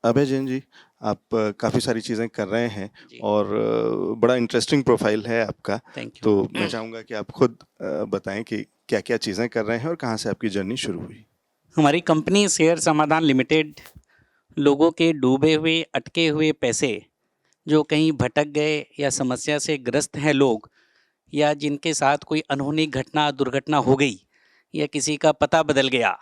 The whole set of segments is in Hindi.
अभय जैन जी, आप काफ़ी सारी चीज़ें कर रहे हैं जी। और बड़ा इंटरेस्टिंग प्रोफाइल है आपका। Thank you. तो मैं चाहूँगा कि आप खुद बताएं कि क्या-क्या चीज़ें कर रहे हैं और कहाँ से आपकी जर्नी शुरू हुई? हमारी कंपनी शेयर समाधान लिमिटेड लोगों के डूबे हुए, अटके हुए पैसे, जो कहीं भटक गए या समस्या से ग्रस्त हैं लोग, या जिनके साथ कोई अनहोनी घटना, दुर्घटना हो गई, या किसी का पता बदल गया,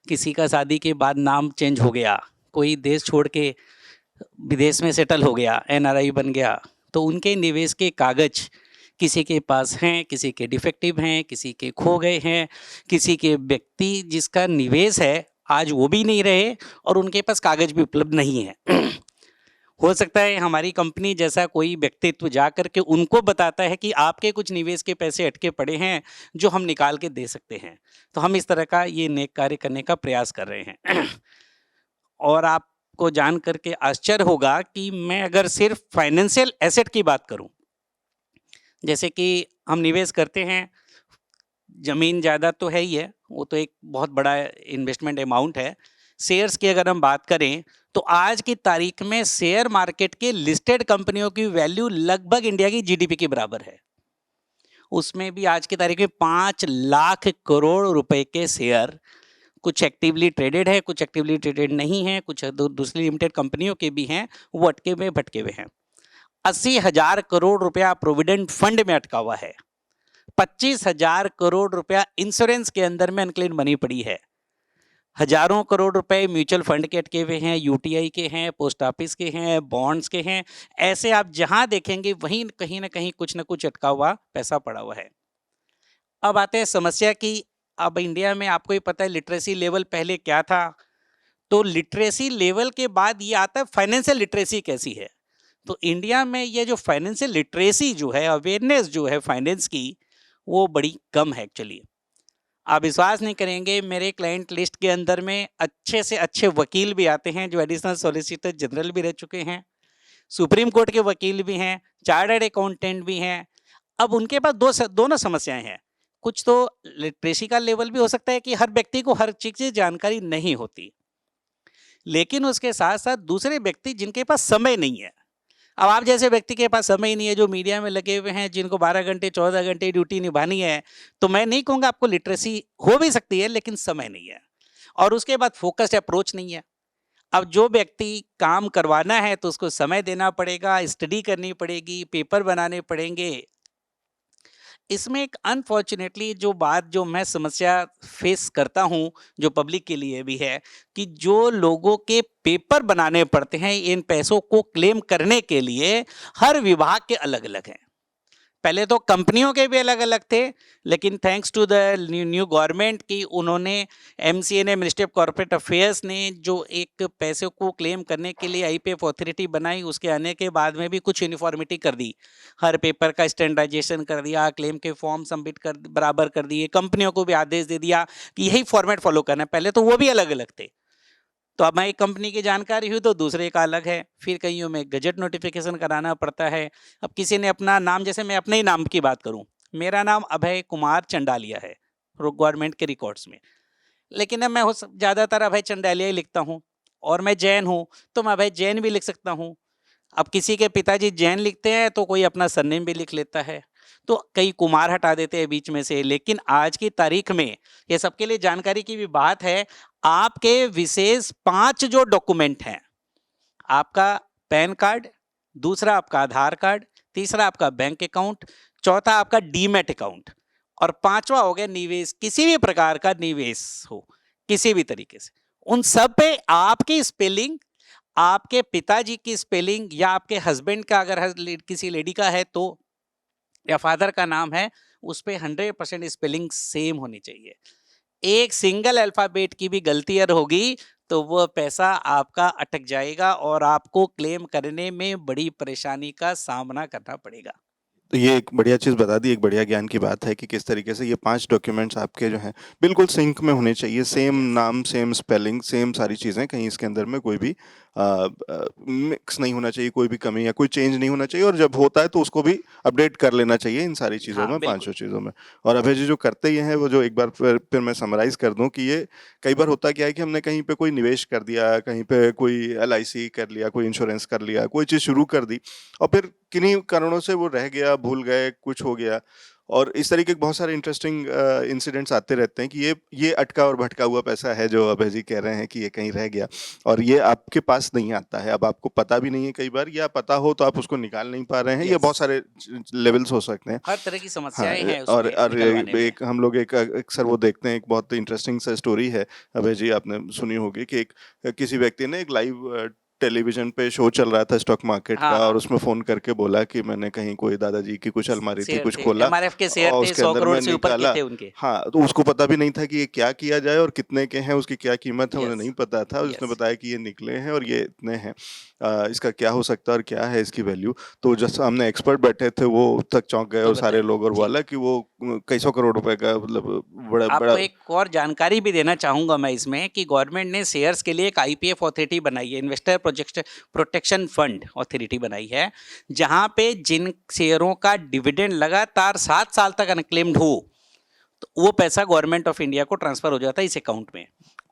किसी का शादी के बाद नाम चेंज हो गया, कोई देश छोड़ के विदेश में सेटल हो गया, एनआरआई बन गया, तो उनके निवेश के कागज किसी के पास हैं, किसी के डिफेक्टिव हैं, किसी के खो गए हैं, किसी के व्यक्ति जिसका निवेश है आज वो भी नहीं रहे और उनके पास कागज भी उपलब्ध नहीं है। हो सकता है हमारी कंपनी जैसा कोई व्यक्तित्व जा कर के उनको बताता है कि आपके कुछ निवेश के पैसे अटके पड़े हैं जो हम निकाल के दे सकते हैं। तो हम इस तरह का ये नेक कार्य करने का प्रयास कर रहे हैं। और आपको जान करके आश्चर्य होगा कि मैं अगर सिर्फ फाइनेंशियल एसेट की बात करूं, जैसे कि हम निवेश करते हैं, ज़मीन जायदाद तो है ही है, वो तो एक बहुत बड़ा इन्वेस्टमेंट अमाउंट है। शेयर्स की अगर हम बात करें तो आज की तारीख में शेयर मार्केट के लिस्टेड कंपनियों की वैल्यू लगभग इंडिया की जीडीपी के बराबर है। उसमें भी आज की तारीख में 5 लाख करोड़ रुपए के शेयर, कुछ एक्टिवली ट्रेडेड है, कुछ एक्टिवली ट्रेडेड नहीं है, कुछ दूसरी लिमिटेड कंपनियों के भी हैं, वो अटके हुए भटके हुए हैं। 80,000 करोड़ रुपया प्रोविडेंट फंड में अटका हुआ है। 25,000 करोड़ रुपया इंश्योरेंस के अंदर में अनक्लेम्ड मनी पड़ी है। हजारों करोड़ रुपए म्यूचुअल फंड के अटके हुए हैं, यूटीआई के हैं, पोस्ट ऑफिस के हैं, बॉन्ड्स के हैं। ऐसे आप जहां देखेंगे वहीं कहीं ना कहीं कुछ ना कुछ अटका हुआ पैसा पड़ा हुआ है। अब आते हैं समस्या की। अब इंडिया में आपको ही पता है लिटरेसी लेवल पहले क्या था, तो लिटरेसी लेवल के बाद ये आता है फाइनेंशियल लिटरेसी कैसी है। तो इंडिया में ये जो फाइनेंशियल लिटरेसी जो है, अवेयरनेस जो है फाइनेंस की, वो बड़ी कम है एक्चुअली। आप विश्वास नहीं करेंगे, मेरे क्लाइंट लिस्ट के अंदर में अच्छे से अच्छे वकील भी आते हैं जो एडिशनल सॉलिसिटर जनरल भी रह चुके हैं, सुप्रीम कोर्ट के वकील भी हैं, चार्टर्ड अकाउंटेंट भी हैं। अब उनके पास दोनों समस्याएं हैं। कुछ तो लिटरेसी का लेवल भी हो सकता है कि हर व्यक्ति को हर चीज़ की जानकारी नहीं होती, लेकिन उसके साथ साथ दूसरे व्यक्ति जिनके पास समय नहीं है। अब आप जैसे व्यक्ति के पास समय नहीं है, जो मीडिया में लगे हुए हैं, जिनको 12 घंटे 14 घंटे ड्यूटी निभानी है, तो मैं नहीं कहूँगा आपको लिटरेसी हो भी सकती है, लेकिन समय नहीं है और उसके बाद फोकस्ड अप्रोच नहीं है। अब जो व्यक्ति काम करवाना है तो उसको समय देना पड़ेगा, स्टडी करनी पड़ेगी, पेपर बनाने पड़ेंगे। इसमें एक अनफॉर्चुनेटली जो बात जो मैं समस्या फेस करता हूं, जो पब्लिक के लिए भी है, कि जो लोगों के पेपर बनाने पड़ते हैं इन पैसों को क्लेम करने के लिए, हर विभाग के अलग अलग हैं। पहले तो कंपनियों के भी अलग अलग थे, लेकिन thanks to the new government की उन्होंने, एमसीए ने, मिनिस्ट्री ऑफ कॉर्पोरेट अफेयर्स ने जो एक पैसे को क्लेम करने के लिए आईपीएफ अथॉरिटी बनाई, उसके आने के बाद में भी कुछ यूनिफॉर्मिटी कर दी, हर पेपर का स्टैंडर्डाइजेशन कर दिया, क्लेम के फॉर्म सबमिट कर बराबर कर दिए, कंपनियों को भी आदेश दे दिया कि यही फॉर्मेट फॉलो करना है। पहले तो वो भी अलग अलग थे। तो अब मैं एक कंपनी की जानकारी हुई तो दूसरे का अलग है, फिर कईयों में गजट नोटिफिकेशन कराना पड़ता है। अब किसी ने अपना नाम, जैसे मैं अपने ही नाम की बात करूं, मेरा नाम अभय कुमार चंडालिया है गवर्नमेंट के रिकॉर्ड्स में, लेकिन अब मैं ज़्यादातर अभय चंडालिया ही लिखता हूँ। और मैं जैन हूँ तो मैं अभय जैन भी लिख सकता हूँ। अब किसी के पिताजी जैन लिखते हैं तो कोई अपना सरनेम भी लिख लेता है, तो कई कुमार हटा देते हैं बीच में से। लेकिन आज की तारीख में ये सबके लिए जानकारी की भी बात है, आपके विशेष 5 जो डॉक्यूमेंट हैं, आपका पैन कार्ड, दूसरा आपका आधार कार्ड, तीसरा आपका बैंक अकाउंट, चौथा आपका डीमैट अकाउंट, और पांचवा हो गया निवेश, किसी भी प्रकार का निवेश हो किसी भी तरीके से, उन सब पे आपकी स्पेलिंग, आपके पिताजी की स्पेलिंग, या आपके हस्बैंड का अगर किसी लेडी का है तो, या फादर का नाम है, उस पर 100% स्पेलिंग सेम होनी चाहिए। एक सिंगल अल्फाबेट की भी गलती अगर होगी तो वो पैसा आपका अटक जाएगा और आपको क्लेम करने में बड़ी परेशानी का सामना करना पड़ेगा। तो ये एक बढ़िया चीज़ बता दी, एक बढ़िया ज्ञान की बात है कि किस तरीके से ये 5 डॉक्यूमेंट्स आपके जो हैं बिल्कुल सिंक में होने चाहिए, सेम यस। नाम, सेम स्पेलिंग, सेम सारी चीज़ें, कहीं इसके अंदर में कोई भी मिक्स नहीं होना चाहिए, कोई भी कमी या कोई चेंज नहीं होना चाहिए, और जब होता है तो उसको भी अपडेट कर लेना चाहिए इन सारी चीज़ों हाँ में, बिल्कुल। पांचों चीज़ों में। और अभय जी जो करते ये हैं वो, जो एक बार फिर मैं समराइज कर दूं कि ये कई बार होता क्या है कि हमने कहीं पे कोई निवेश कर दिया, कहीं पे कोई LIC कर लिया, कोई इंश्योरेंस कर लिया, कोई चीज़ शुरू कर दी, और फिर किन्हीं कारणों से वो रह गया, भूल गए, कुछ हो गया, और इस तरीके के बहुत सारे इंटरेस्टिंग इंसिडेंट्स आते रहते हैं कि ये अटका और भटका हुआ पैसा है जो अभय जी कह रहे हैं कि ये कहीं रह गया, और ये आपके पास नहीं आता है, अब आपको पता भी नहीं है कई बार, या पता हो तो आप उसको निकाल नहीं पा रहे हैं, ये बहुत यस, सारे लेवल्स हो सकते हैं। हर तरह की हाँ, समस्याएं हैं और उसमें निकलवाने में। एक हम लोग एक अक्सर वो देखते हैं, एक बहुत इंटरेस्टिंग सा स्टोरी है अभय जी, आपने सुनी होगी कि एक किसी व्यक्ति ने एक लाइव टेलीविजन पे शो चल रहा था स्टॉक मार्केट हाँ का, और हाँ, उसमें फोन करके बोला कि मैंने कहीं कोई दादाजी की कुछ अलमारी थी, शेयर कुछ थे, खोला MRF के शेयर और थे, उसके 100 अंदर करोड़ मैं से ऊपर के निकाला। थे उनके। हाँ, तो उसको पता भी नहीं था कि ये क्या किया जाए और कितने के हैं, उसकी क्या कीमत है, उन्हें यस नहीं पता था। उसने यस। बताया कि ये निकले हैं और ये इतने हैं, इसका क्या हो सकता है और क्या है इसकी वैल्यू। तो जब सामने एक्सपर्ट बैठे थे वो तक चौंक गए, तो और सारे बताइए लोग, और वो जी। अलग कि वो कई सौ करोड़ रुपए का, मतलब बड़ा बड़ा। आपको एक और जानकारी भी देना चाहूँगा मैं इसमें कि गवर्नमेंट ने शेयर्स के लिए एक IPF अथॉरिटी बनाई है, इन्वेस्टर प्रोटेक्शन फंड अथॉरिटी बनाई है, जहाँ पे जिन शेयरों का डिविडेंड लगातार 7 साल तक अनक्लेम्ड हो, तो वो पैसा गवर्नमेंट ऑफ इंडिया को ट्रांसफर हो जाता है इस अकाउंट में,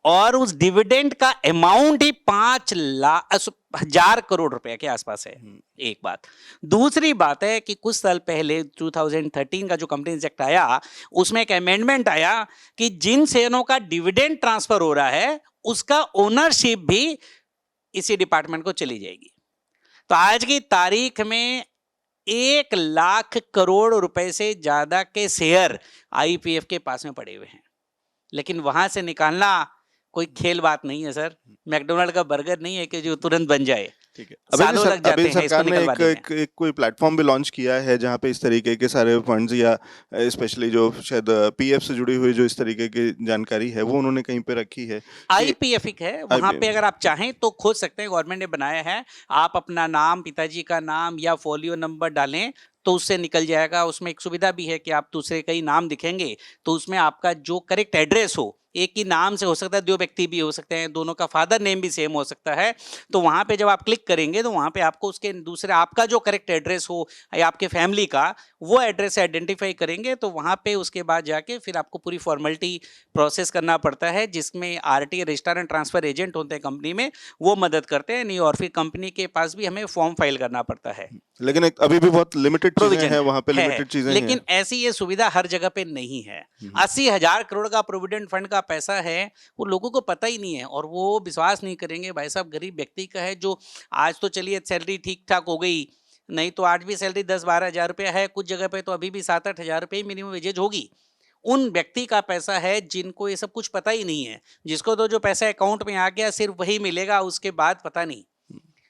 और उस डिविडेंड का अमाउंट ही 5,00,000 करोड़ रुपए के आसपास है। एक बात। दूसरी बात है कि कुछ साल पहले 2013 का जो कंपनीज एक्ट आया, उसमें एक अमेंडमेंट आया कि जिन शेयरों का डिविडेंड ट्रांसफर हो रहा है उसका ओनरशिप भी इसी डिपार्टमेंट को चली जाएगी। तो आज की तारीख में 1,00,000 करोड़ रुपए से ज्यादा के शेयर IPF के पास में पड़े हुए हैं, लेकिन वहां से निकालना कोई खेल बात नहीं है सर। मैकडोनल्ड का बर्गर नहीं है कि जो तुरंत बन जाए, ठीक है। सालों लग अभी जाते हैं इसको सरकार ने निकलवाने में। एक कोई प्लेटफॉर्म भी लॉन्च किया है जहाँ पे इस तरीके के सारे फंड्स, या स्पेशली जो शायद PF से जुड़ी हुई जो इस तरीके की जानकारी है, वो उन्होंने कहीं पे रखी है कि IPF है, वहां पे अगर IPF। आप चाहें तो खोज सकते हैं, गवर्नमेंट ने बनाया है। आप अपना नाम, पिताजी का नाम या फोलियो नंबर डालें तो उससे निकल जाएगा। उसमें एक सुविधा भी है कि आप दूसरे कई नाम दिखेंगे तो उसमें आपका जो करेक्ट एड्रेस हो, एक ही नाम से हो सकता है, दो व्यक्ति भी हो सकते हैं, दोनों का फादर नेम भी सेम हो सकता है, तो वहां पे जब आप क्लिक करेंगे तो वहां पे आपको उसके दूसरे आपका जो करेक्ट एड्रेस हो या आपके फैमिली का वो एड्रेस से आइडेंटिफाई करेंगे, तो वहां पे उसके बाद जाके फिर आपको पूरी फॉर्मेलिटी प्रोसेस करना पड़ता है, जिसमें RTA registrar and transfer agent होते हैं कंपनी में, वो मदद करते हैं नहीं, और फिर कंपनी के पास भी हमें फॉर्म फाइल करना पड़ता है। लेकिन अभी भी बहुत लिमिटेड चीजें प्रोविजन हैं वहां पे, है, लिमिटेड चीजें हैं। लेकिन ऐसी ये सुविधा हर जगह पे नहीं है। 80,000 करोड़ का प्रोविडेंट फंड का पैसा है, वो लोगों को पता ही नहीं है, और वो विश्वास नहीं करेंगे भाई साहब, गरीब व्यक्ति का है जो आज तो चलिए सैलरी ठीक ठाक हो गई, नहीं तो आज भी सैलरी 10-12 हजार रुपया है, कुछ जगह पे तो अभी भी 7-8 हजार रुपये मिनिमम वेजेज होगी। उन व्यक्ति का पैसा है जिनको ये सब कुछ पता ही नहीं है, जिसको तो जो पैसा अकाउंट में आ गया सिर्फ वही मिलेगा, उसके बाद पता नहीं।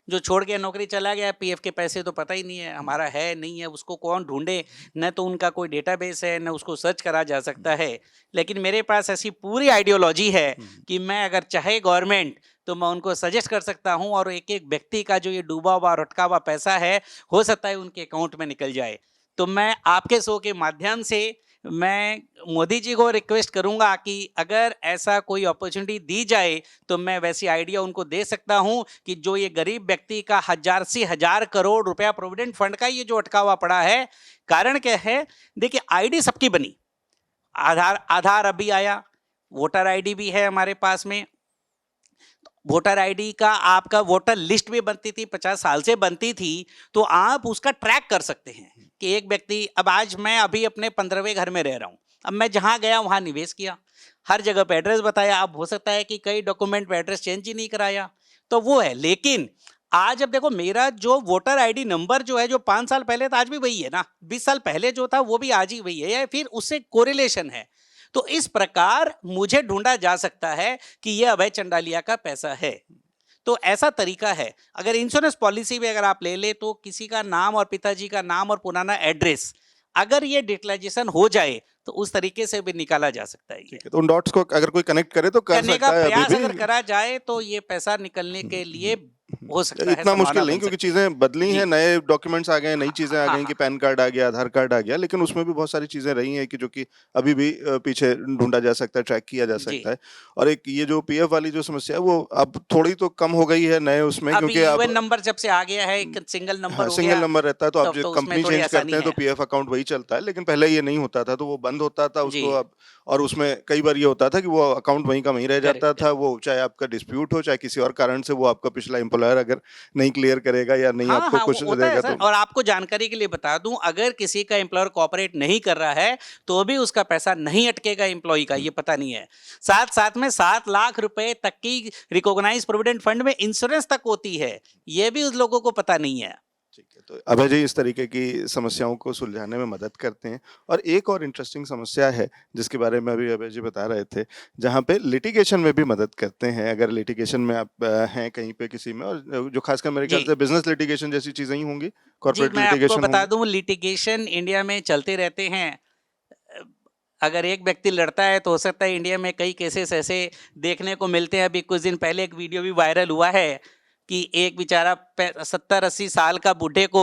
जो छोड़ के नौकरी चला गया, PF के पैसे तो पता ही नहीं है हमारा है नहीं है, उसको कौन ढूंढे, न तो उनका कोई डेटाबेस है, न उसको सर्च करा जा सकता है। लेकिन मेरे पास ऐसी पूरी आइडियोलॉजी है कि मैं अगर चाहे गवर्नमेंट तो मैं उनको सजेस्ट कर सकता हूं, और एक एक व्यक्ति का जो ये डूबा हुआ रटका हुआ पैसा है, हो सकता है उनके अकाउंट में निकल जाए। तो मैं आपके शो के माध्यम से मैं मोदी जी को रिक्वेस्ट करूंगा कि अगर ऐसा कोई अपॉर्चुनिटी दी जाए तो मैं वैसी आइडिया उनको दे सकता हूं कि जो ये गरीब व्यक्ति का 1,000 करोड़ रुपया प्रोविडेंट फंड का ये जो अटका हुआ पड़ा है, कारण क्या है, देखिए ID सबकी बनी, आधार आधार अभी आया, वोटर ID भी है हमारे पास में, वोटर ID का आपका वोटर लिस्ट भी बनती थी, 50 साल से बनती थी, तो आप उसका ट्रैक कर सकते हैं कि एक व्यक्ति, अब आज मैं अभी अपने 15वें घर में रह रहा हूं, अब मैं जहां गया वहां निवेश किया, हर जगह पे एड्रेस बताया, अब हो सकता है कि कई डॉक्यूमेंट पे एड्रेस चेंज ही नहीं कराया, तो वो है। लेकिन आज अब देखो, मेरा जो वोटर ID नंबर जो है, जो 5 साल पहले था आज भी वही है ना, 20 साल पहले जो था वो भी आज ही वही है, या फिर उससे कोरिलेशन है। तो इस प्रकार मुझे ढूंढा जा सकता है कि यह अभय चंडालिया का पैसा है। तो ऐसा तरीका है। अगर इंश्योरेंस पॉलिसी भी अगर आप ले ले तो किसी का नाम और पिताजी का नाम और पुराना एड्रेस, अगर ये डिजिटलाइजेशन हो जाए तो उस तरीके से भी निकाला जा सकता है। ठीक है, तो उन डॉट्स को अगर कोई कनेक्ट करे तो कर करने का सकता है प्रयास अभी अगर भी। करा जाए तो ये पैसा निकलने के लिए हो सकता है, इतना संभावना मुश्किल नहीं, बन क्योंकि सकती है। चीजें बदली हैं, जी। नए डॉक्यूमेंट्स आ गए हैं, नई चीजें आ हाँ, गई कि हाँ। पैन कार्ड आ गया, आधार कार्ड आ गया, लेकिन उसमें भी बहुत सारी चीजें रही हैं कि जो कि अभी भी पीछे ढूंढा जा सकता है, ट्रैक किया जा जी। सकता है। और एक ये जो पीएफ वाली जो समस्या है वो अब थोड़ी तो कम हो गई है नए उसमें, अभी क्योंकि अब यूएन नंबर जब से आ गया है, एक सिंगल नंबर हाँ, हो सिंगल गया, नंबर रहता है, तो आप तब जो तो उसमें कंपनी थोड़ी चेंज करते आसानी हैं तो है। पीएफ अकाउंट वही चलता है, लेकिन पहले ये नहीं होता था, तो वो बंद होता था जी। उसको अब। और उसमें कई बार ये होता था कि वो अकाउंट वहीं का वहीं रह जाता करेक्ट, था, करेक्ट। वो चाहे आपका डिस्प्यूट हो, चाहे किसी और कारण से वो आपका पिछला एम्प्लॉयर अगर नहीं क्लियर करेगा या नहीं हाँ, आपको हाँ, वो कुछ होता है देगा सर। तो। और आपको जानकारी के लिए बता दूं, अगर किसी का एम्प्लॉयर कोऑपरेट नहीं कर रहा है, तो भी उसका पैसा नहीं अटकेगा एम्प्लॉय का, ये पता नहीं है। साथ-साथ में 7 लाख रुपए तक की रिकॉग्नाइज्ड प्रोविडेंट फंड में इंश्योरेंस तक होती है, ये भी उस लोगों को पता नहीं है। ठीक है, तो अभय जी इस तरीके की समस्याओं को सुलझाने में मदद करते हैं। और एक और इंटरेस्टिंग समस्या है जिसके बारे में अभी अभय जी बता रहे थे, जहाँ पे लिटिगेशन में भी मदद करते हैं। अगर लिटिगेशन में आप हैं कहीं पे किसी में, और जो खासकर मेरे ख्याल जी। से बिजनेस लिटिगेशन जैसी चीजें ही होंगी, जी, कॉर्पोरेट मैं आपको लिटिगेशन बता होंगे। दूं, लिटिगेशन इंडिया में चलते रहते हैं। अ, अगर एक व्यक्ति लड़ता है तो हो सकता है इंडिया में कई केसेस ऐसे देखने को मिलते हैं। अभी कुछ दिन पहले एक वीडियो भी वायरल हुआ है कि एक बेचारा 70-80 साल का बूढ़े को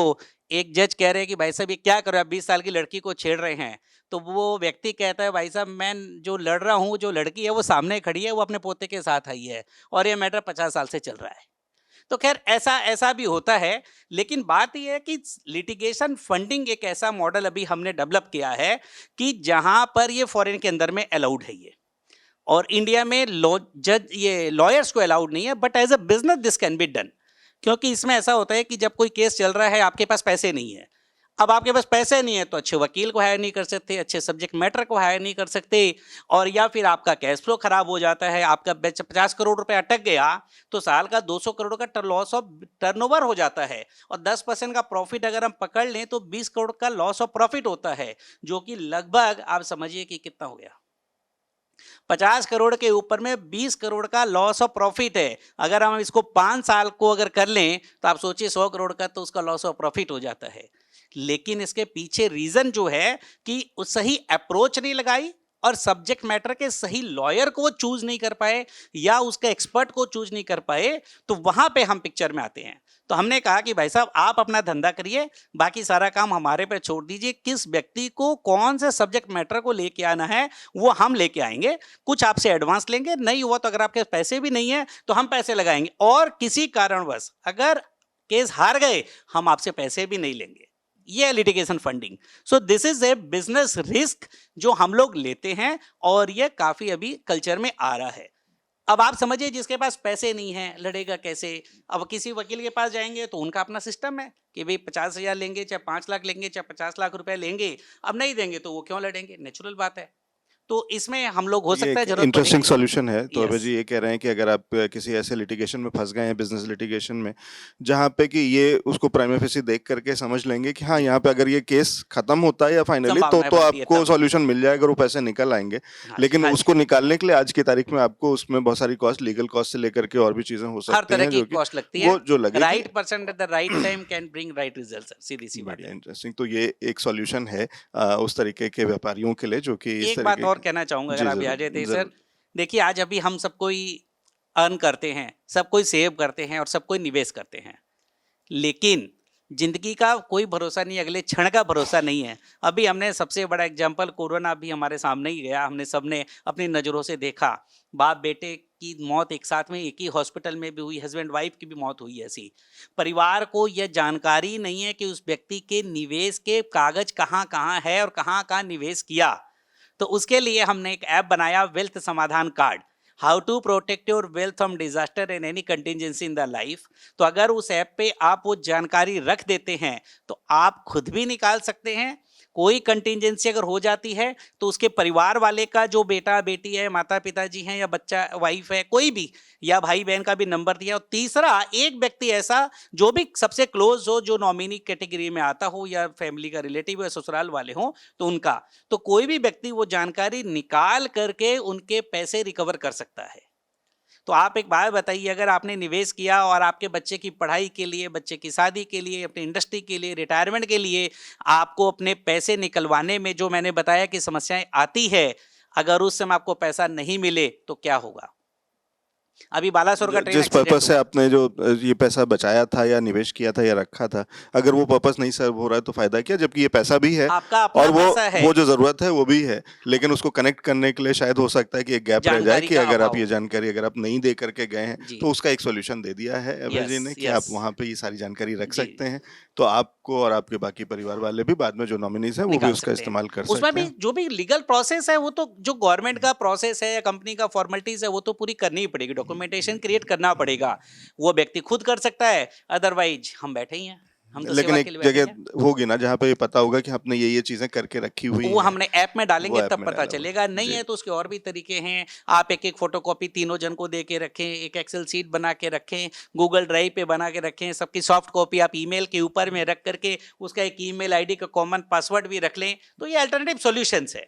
एक जज कह रहे हैं कि भाई साहब ये क्या कर रहे हो, आप 20 साल की लड़की को छेड़ रहे हैं। तो वो व्यक्ति कहता है, भाई साहब मैं जो लड़ रहा हूँ, जो लड़की है वो सामने खड़ी है, वो अपने पोते के साथ आई है और ये मैटर 50 साल से चल रहा है। तो खैर ऐसा ऐसा भी होता है। लेकिन बात यह है कि लिटिगेशन फंडिंग एक ऐसा मॉडल अभी हमने डेवलप किया है कि जहां पर ये फॉरेन के अंदर में अलाउड है ये, और इंडिया में लॉ जज ये लॉयर्स को अलाउड नहीं है, but as a business this can be done. क्योंकि इसमें ऐसा होता है कि जब कोई केस चल रहा है, आपके पास पैसे नहीं है। अब आपके पास पैसे नहीं है तो अच्छे वकील को हायर नहीं कर सकते, अच्छे सब्जेक्ट मैटर को हायर नहीं कर सकते, और या फिर आपका कैश फ्लो खराब हो जाता है। आपका 50 करोड़ रुपए अटक गया तो साल का 200 करोड़ का लॉस ऑफ टर्नओवर हो जाता है, और 10% का प्रॉफिट अगर हम पकड़ लें तो 20 करोड़ का लॉस ऑफ प्रॉफिट होता है, जो कि लगभग आप समझिए कि कितना हो गया। 50 करोड़ के ऊपर में 20 करोड़ का लॉस ऑफ प्रॉफिट है। अगर हम इसको 5 साल को अगर कर लें तो आप सोचिए 100 करोड़ का तो उसका लॉस ऑफ प्रॉफिट हो जाता है। लेकिन इसके पीछे रीजन जो है कि उस सही अप्रोच नहीं लगाई, और सब्जेक्ट मैटर के सही लॉयर को वो चूज नहीं कर पाए, या उसके एक्सपर्ट को चूज नहीं कर पाए, तो वहां पे हम पिक्चर में आते हैं। तो हमने कहा कि भाई साहब आप अपना धंधा करिए, बाकी सारा काम हमारे पे छोड़ दीजिए। किस व्यक्ति को कौन से सब्जेक्ट मैटर को लेके आना है वो हम लेके आएंगे, कुछ आपसे एडवांस लेंगे, नहीं हुआ तो अगर आपके पैसे भी नहीं है तो हम पैसे लगाएंगे, और किसी कारणवश अगर केस हार गए हम आपसे पैसे भी नहीं लेंगे। ये है litigation funding. So this is a business risk जो हम लोग लेते हैं, और ये काफी अभी कल्चर में आ रहा है। अब आप समझिए, जिसके पास पैसे नहीं है लड़ेगा कैसे? अब किसी वकील के पास जाएंगे तो उनका अपना सिस्टम है कि भाई 50,000 लेंगे, चाहे 5 लाख लेंगे, चाहे 50 लाख रुपए लेंगे। अब नहीं देंगे तो वो क्यों लड़ेंगे, नेचुरल बात है। तो इसमें हम लोग हो ये सकता है एक जरूरत इंटरेस्टिंग पड़ेगी। सॉल्यूशन है। तो अभय यस। जी ये कह रहे हैं कि अगर आप किसी ऐसे लिटिगेशन में फंस गए हैं, बिजनेस लिटिगेशन में, जहाँ पे कि ये उसको प्राइमा फेसी देख करके समझ लेंगे कि हाँ जी। यहाँ पे अगर ये केस खत्म होता है या फाइनली संभावना तो बनती है आपको तब। सॉल्यूशन मिल जाएगा और वो पैसे निकल आएंगे। हाँ जी, लेकिन हाँ उसको जी। निकालने के लिए आज की तारीख में आपको उसमें बहुत सारी कॉस्ट, लीगल कॉस्ट से लेकर के और भी चीजें हो हर सकती तरह हैं, की जो कि कॉस्ट लगती है। वो जो लगेगी। Right person at the right time can bring right result, सीधी सी बात बढ़िया, है। इंटरेस्टिंग। तो ये एक सॉल्यूशन है उस तरीके के व्यापारियों के लिए जो कि इस एक बात तरीके और के। कहना चाहूंगा अगर जी आप आ जरूर, जाते सर। जरूर। देखिए, आज अभी हम सब कोई अर्न करते हैं, सब कोई सेव करते हैं और सब कोई निवेश करते हैं, लेकिन जिंदगी का कोई भरोसा नहीं, अगले क्षण का भरोसा नहीं है। अभी हमने सबसे बड़ा एग्जांपल, कोरोना भी हमारे सामने ही गया, हमने सबने अपनी नज़रों से देखा। बाप बेटे की मौत एक साथ में एक ही हॉस्पिटल में भी हुई, हस्बैंड वाइफ की भी मौत हुई ऐसी। परिवार को यह जानकारी नहीं है कि उस व्यक्ति के निवेश के कागज कहाँ कहाँ है और कहाँ कहाँ निवेश किया। तो उसके लिए हमने एक ऐप बनाया, wealth Samadhan card, how to protect your wealth from disaster and any contingency in the life. तो अगर उस ऐप पे आप वो जानकारी रख देते हैं तो आप खुद भी निकाल सकते हैं। कोई कंटिजेंसी अगर हो जाती है तो उसके परिवार वाले का, जो बेटा बेटी है, माता पिताजी हैं या बच्चा वाइफ है, कोई भी, या भाई बहन का भी नंबर दिया। और तीसरा, एक व्यक्ति ऐसा जो भी सबसे क्लोज हो, जो नॉमिनी कैटेगरी में आता हो, या फैमिली का रिलेटिव या ससुराल वाले हों, तो उनका, तो कोई भी व्यक्ति वो जानकारी निकाल करके उनके पैसे रिकवर कर सकता है। तो आप एक बात बताइए, अगर आपने निवेश किया और आपके बच्चे की पढ़ाई के लिए, बच्चे की शादी के लिए, अपनी इंडस्ट्री के लिए, रिटायरमेंट के लिए आपको अपने पैसे निकलवाने में जो मैंने बताया कि समस्याएं आती है, अगर उस समय आपको पैसा नहीं मिले तो क्या होगा? अभी बालासोर का ट्रेन जिस एक्सीडेंट पर्पस से हुआ। आपने जो ये पैसा बचाया था या निवेश किया था या रखा था, अगर वो पर्पस नहीं सर्व हो रहा है तो फायदा क्या, जबकि ये पैसा भी है आपका अपना और पैसा है, वो जो जरूरत है वो भी है, लेकिन उसको कनेक्ट करने के लिए शायद हो सकता है कि एक गैप रह जाए जानकारी कि का अगर आप अभाव। ये जानकारी अगर आप नहीं दे करके गए हैं जी, तो उसका एक सॉल्यूशन दे दिया है अभय जी यस, ने कि आप यस, वहाँ पे ये सारी जानकारी रख जी, सकते हैं, तो आपको और आपके बाकी परिवार वाले भी बाद में जो नॉमिनीज हैं वो भी निकाल उसका सकते हैं। इस्तेमाल कर उसमें सकते भी हैं। जो भी लीगल प्रोसेस है वो तो जो गवर्नमेंट का प्रोसेस है या कंपनी का फॉर्मेलिटीज है वो तो पूरी करनी ही पड़ेगी, डॉक्यूमेंटेशन क्रिएट करना पड़ेगा। वो व्यक्ति खुद कर सकता है, अदरवाइज हम बैठे ही हैं, हम तो लेकिन सेवा एक के लिए बैठे ही हैं। जगह होगी ना जहाँ पे ये पता होगा कि आपने ये चीजें करके रखी हुई वो हैं, हमने ऐप में वो डालेंगे ऐप तब में पता डाला हुआ चलेगा, है। नहीं जी। है तो उसके और भी तरीके हैं। आप एक एक फोटोकॉपी तीनों जन को दे के रखें, एक एक्सेल शीट बना के रखें, गूगल ड्राइव पे बना के रखें, सबकी सॉफ्ट कॉपी आप ईमेल के ऊपर में रख करके उसका एक ईमेल आईडी का कॉमन पासवर्ड भी रख लें, तो ये अल्टरनेटिव सॉल्यूशंस है।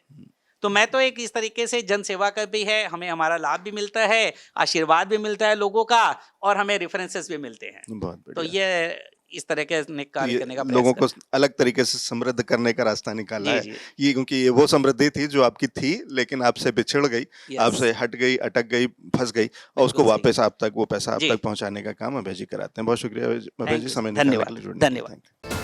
तो मैं तो एक इस तरीके से जन सेवा का भी है, हमें हमारा लाभ भी मिलता है, आशीर्वाद भी मिलता है लोगों का, और हमें रेफरेंसेस भी मिलते हैं। बहुत तो बढ़िया। ये इस तरह के नेक तो कार्य ये करने का प्रयास लोगों कर को रहे अलग तरीके से समृद्ध करने का रास्ता निकाला हैं। है। जी, जी, ये क्योंकि ये वो समृद्धि थी जो आपकी थी, लेकिन आपसे बिछड़ गई, यस, आपसे हट गई, अटक गई, फँस गई और उसको बिल्कुल सही। वापस आप तक वो पैसा आप जी, तक पहुँचाने का काम अभय जी कराते हैं। बहुत शुक्रिया अभय जी थैंक जी, यू, समय निकालने के धन्यवाद, लिए जुड़ने के लिए। धन्यवाद। Thank you.